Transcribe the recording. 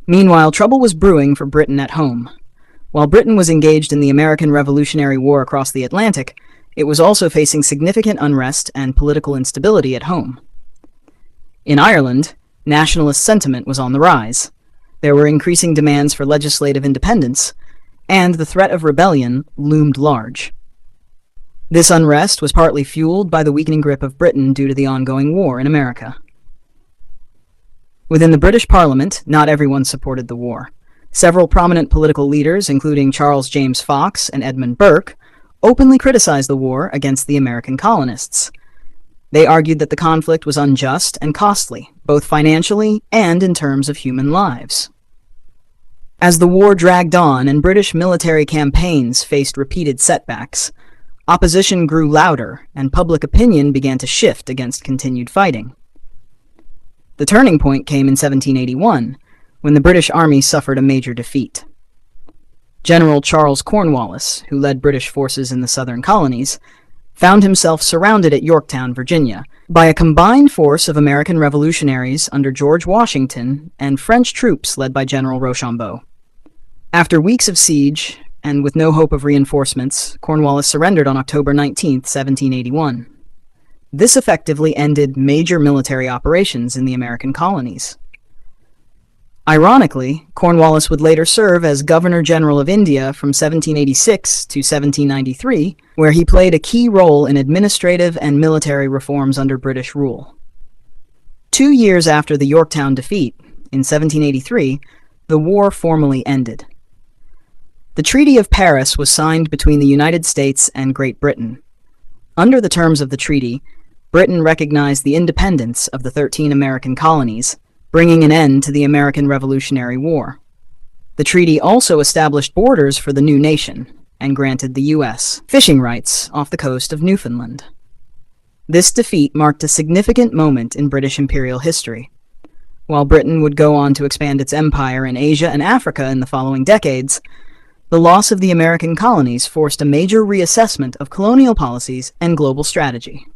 Meanwhile, trouble was brewing for Britain at home. While Britain was engaged in the American Revolutionary War across the Atlantic, it was also facing significant unrest and political instability at home. In Ireland, nationalist sentiment was on the rise. There were increasing demands for legislative independence, and the threat of rebellion loomed large. This unrest was partly fueled by the weakening grip of Britain due to the ongoing war in America. Within the British Parliament, not everyone supported the war. Several prominent political leaders, including Charles James Fox and Edmund Burke, openly criticized the war against the American colonists. They argued that the conflict was unjust and costly, both financially and in terms of human lives. As the war dragged on and British military campaigns faced repeated setbacks, opposition grew louder and public opinion began to shift against continued fighting. The turning point came in 1781, when the British Army suffered a major defeat. General Charles Cornwallis, who led British forces in the southern colonies, found himself surrounded at Yorktown, Virginia, by a combined force of American revolutionaries under George Washington and French troops led by General Rochambeau. After weeks of siege, and with no hope of reinforcements, Cornwallis surrendered on October 19, 1781. This effectively ended major military operations in the American colonies. Ironically, Cornwallis would later serve as Governor-General of India from 1786 to 1793, where he played a key role in administrative and military reforms under British rule. 2 years after the Yorktown defeat, in 1783, the war formally ended. The Treaty of Paris was signed between the United States and Great Britain. Under the terms of the treaty, Britain recognized the independence of the 13 American colonies, bringing an end to the American Revolutionary War. The treaty also established borders for the new nation and granted the U.S. fishing rights off the coast of Newfoundland. This defeat marked a significant moment in British imperial history. While Britain would go on to expand its empire in Asia and Africa in the following decades, the loss of the American colonies forced a major reassessment of colonial policies and global strategy.